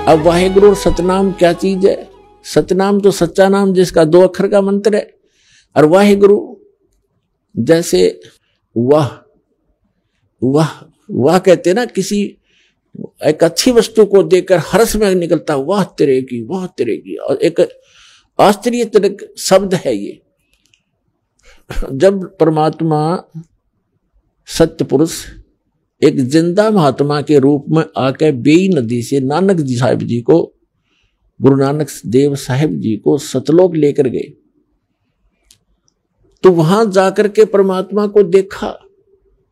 अब वाहेगुरु और सतनाम क्या चीज है? सतनाम तो सच्चा नाम जिसका 2 अक्षर का मंत्र है, और वाहेगुरु जैसे वाह वाह वाह कहते ना, किसी एक अच्छी वस्तु को देखकर हर्ष में निकलता वाह तेरे की, वाह तेरे की, और एक आश्चर्यजनक शब्द है ये। जब परमात्मा सत्य पुरुष एक जिंदा महात्मा के रूप में आकर बेई नदी से नानक जी साहिब जी को, गुरु नानक देव साहिब जी को सतलोक लेकर गए, तो वहां जाकर के परमात्मा को देखा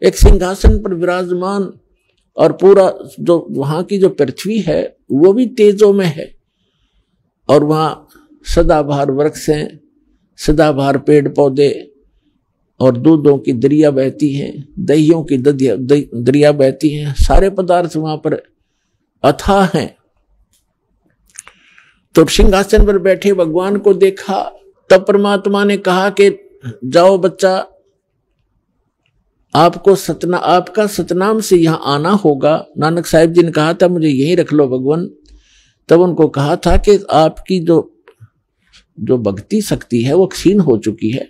एक सिंहासन पर विराजमान, और पूरा जो वहां की जो पृथ्वी है वो भी तेजों में है, और वहां सदाबहार वृक्ष हैं, सदाबहार पेड़ पौधे, और दूधों की दरिया बहती हैं, दहियों की दरिया बहती हैं, सारे पदार्थ वहां पर अथाह हैं। तो सिंहासन पर बैठे भगवान को देखा, तब परमात्मा ने कहा कि जाओ बच्चा, आपका सतनाम से यहां आना होगा। नानक साहिब जी ने कहा था मुझे यहीं रख लो भगवान। तब उनको कहा था कि आपकी जो भक्ति शक्ति है वो क्षीण हो चुकी है,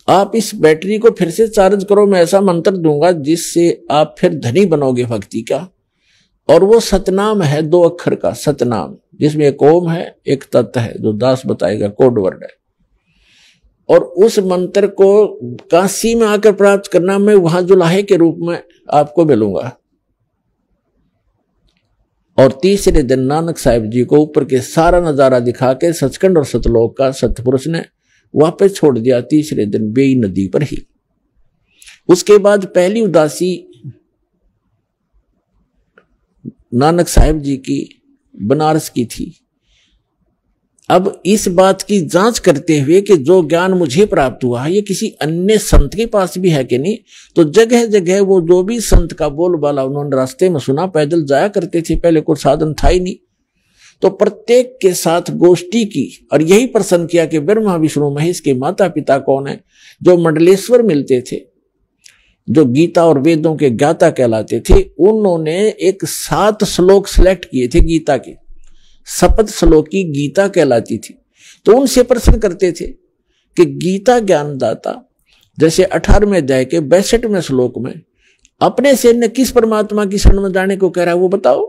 आप इस बैटरी को फिर से चार्ज करो, मैं ऐसा मंत्र दूंगा जिससे आप फिर धनी बनोगे भक्ति का। और वो सतनाम है 2 अक्षर का सतनाम, जिसमें एक ओम है, एक तत् है, जो दास बताएगा, कोड वर्ड है। और उस मंत्र को काशी में आकर प्राप्त करना, मैं वहां जुलाहे के रूप में आपको मिलूंगा। और तीसरे दिन नानक साहिब जी को ऊपर के सारा नजारा दिखा के सचखंड और सतलोक का सतपुरुष ने वापस छोड़ दिया, तीसरे दिन बेई नदी पर ही। उसके बाद पहली उदासी नानक साहिब जी की बनारस की थी। अब इस बात की जांच करते हुए कि जो ज्ञान मुझे प्राप्त हुआ है ये किसी अन्य संत के पास भी है कि नहीं, तो जगह जगह वो जो भी संत का बोलबाला उन्होंने रास्ते में सुना, पैदल जाया करते थे, पहले कोई साधन था ही नहीं, तो प्रत्येक के साथ गोष्ठी की और यही प्रश्न किया कि ब्रह्मा विष्णु महेश के माता पिता कौन है। जो मंडलेश्वर मिलते थे, जो गीता और वेदों के ज्ञाता कहलाते थे, उन्होंने एक 7 श्लोक सिलेक्ट किए थे गीता के, शपथ श्लोकी गीता कहलाती थी। तो उनसे प्रश्न करते थे कि गीता ज्ञानदाता जैसे 18वें अध्याय के 62वें श्लोक में अपने से न किस परमात्मा की शरण में जाने को कह रहा है वो बताओ,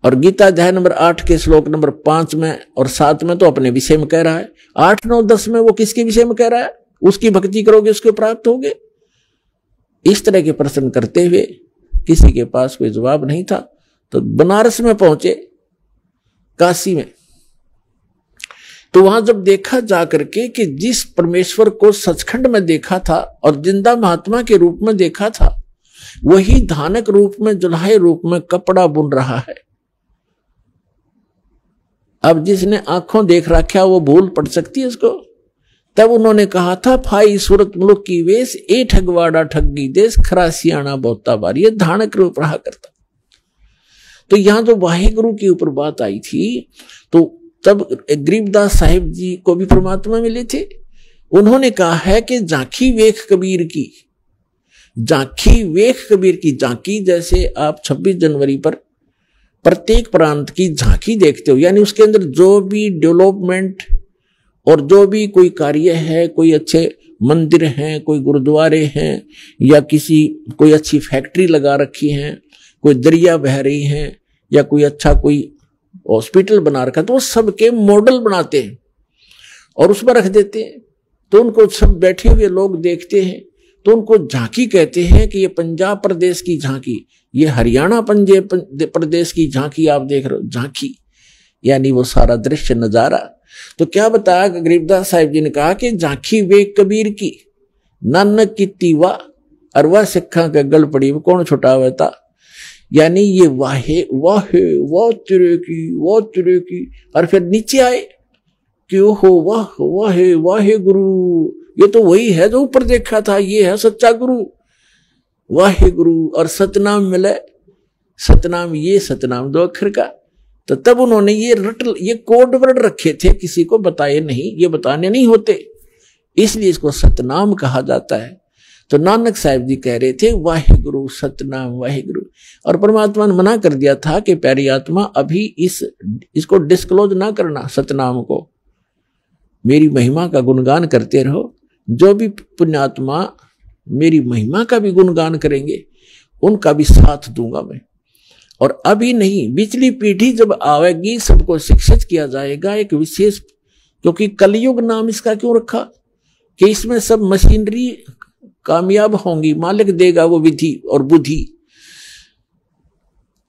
और गीता अध्याय नंबर 8 के श्लोक नंबर 5 में और 7 में तो अपने विषय में कह रहा है, 8, 9, 10 में वो किसके विषय में कह रहा है, उसकी भक्ति करोगे उसके प्राप्त होगे। इस तरह के प्रश्न करते हुए किसी के पास कोई जवाब नहीं था, तो बनारस में पहुंचे, काशी में। तो वहां जब देखा जाकर के कि जिस परमेश्वर को सचखंड में देखा था और जिंदा महात्मा के रूप में देखा था, वही धानक रूप में, जुल्हे रूप में कपड़ा बुन रहा है। अब जिसने आंखों देख रखा वो भूल पड़ सकती है इसको। तब उन्होंने कहा था, फाई सूरत मुल्क की वेश, ए ठगवाड़ा ठगी देश, खरासियाना बहुता बार, ये धानक रूप रहा करता। तो यहां जो वाहेगुरु के ऊपर बात आई थी, तो तब गरीबदास साहिब जी को भी परमात्मा मिले थे। उन्होंने कहा है कि झांकी वेख कबीर की, झांकी वेख कबीर की, झांकी जैसे आप 26 जनवरी पर प्रत्येक प्रांत की झांकी देखते हो, यानी उसके अंदर जो भी डेवलपमेंट और जो भी कोई कार्य है, कोई अच्छे मंदिर हैं, कोई गुरुद्वारे हैं, या कोई अच्छी फैक्ट्री लगा रखी है, कोई दरिया बह रही है, या कोई अच्छा कोई हॉस्पिटल बना रखा, तो वो सबके मॉडल बनाते हैं और उसमें रख देते हैं। तो उनको सब बैठे हुए लोग देखते हैं, तो उनको झांकी कहते हैं कि ये पंजाब प्रदेश की झांकी, ये हरियाणा पंजाब प्रदेश की झांकी आप देख रहे हो, झांकी यानी वो सारा दृश्य नजारा। तो क्या बताया गरीबदास साहिब जी ने कहा कि झांकी वे कबीर की, नानक की तीवा अरवा सिखा के गल पड़ी, वो कौन छुटावे था, यानी ये वाहे वाहे वाह तेरे की। और फिर नीचे आए कि ओहो वाह वाहे वाहे गुरु, ये तो वही है जो ऊपर देखा था, ये है सच्चा गुरु वाहे गुरु। और सतनाम मिले, सतनाम, ये सतनाम 2 अक्षर का। तो तब उन्होंने ये कोड वर्ड रखे थे, किसी को बताए नहीं, ये बताने नहीं होते, इसलिए इसको सतनाम कहा जाता है। तो नानक साहब जी कह रहे थे वाहिगुरु सतनाम वाहिगुरु, और परमात्मा ने मना कर दिया था कि प्यारी आत्मा अभी इसको डिस्क्लोज ना करना, सतनाम को। मेरी महिमा का गुणगान करते रहो। जो भी पुण्यात्मा मेरी महिमा का भी गुणगान करेंगे उनका भी साथ दूंगा मैं। और अभी नहीं, पिछली पीढ़ी जब आवेगी सबको शिक्षित किया जाएगा एक विशेष, क्योंकि कलयुग नाम इसका क्यों रखा कि इसमें सब मशीनरी कामयाब होंगी, मालिक देगा वो विधि और बुद्धि,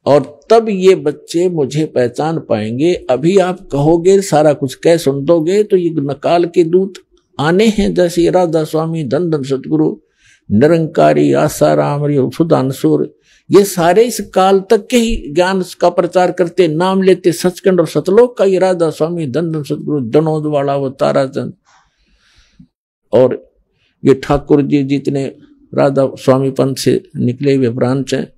और तब ये बच्चे मुझे पहचान पाएंगे। अभी आप कहोगे सारा कुछ कह सुन दोगे तो ये नकाल के दूत आने हैं, जैसे राधा स्वामी, धन धन सतगुरु, निरंकारी, आसाराम, सुधांशुर, ये सारे इस काल तक के ही ज्ञान का प्रचार करते, नाम लेते सचखंड और सतलोक का। ये राधा स्वामी, धन धन सतगुरु, दनोद वाला, वो ताराचंद, और ये ठाकुर जी जितने राधा स्वामी पंथ से निकले हुए ब्रांच हैं,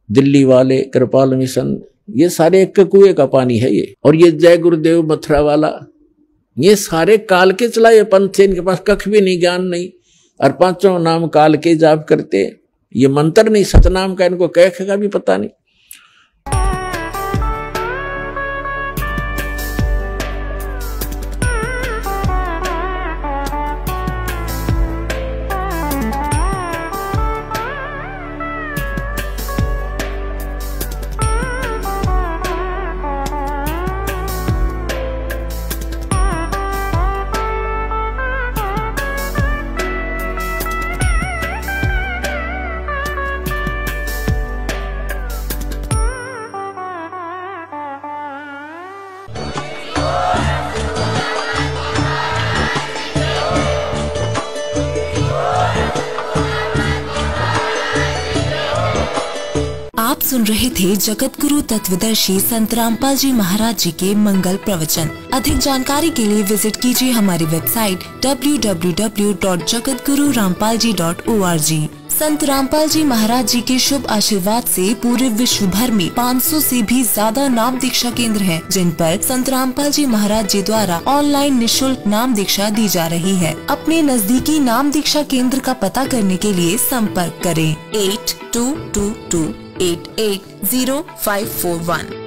दिल्ली वाले, कृपाल मिशन, ये सारे एक कुएं का पानी है ये। और ये जय गुरुदेव मथुरा वाला, ये सारे काल के चलाए पंथ से, इनके पास कख भी नहीं, ज्ञान नहीं, और पांचों नाम काल के जाप करते। ये मंत्र नहीं, सतनाम का इनको कह का भी पता नहीं। आप सुन रहे थे जगत गुरु तत्वदर्शी संत रामपाल जी महाराज जी के मंगल प्रवचन। अधिक जानकारी के लिए विजिट कीजिए हमारी वेबसाइट www.jagatgururampalji.org। संत रामपाल जी महाराज जी के शुभ आशीर्वाद से पूरे विश्व भर में 500 से भी ज्यादा नाम दीक्षा केंद्र हैं, जिन पर संत रामपाल जी महाराज जी द्वारा ऑनलाइन निशुल्क नाम दीक्षा दी जा रही है। अपने नजदीकी नाम दीक्षा केंद्र का पता करने के लिए संपर्क करें 8222880541।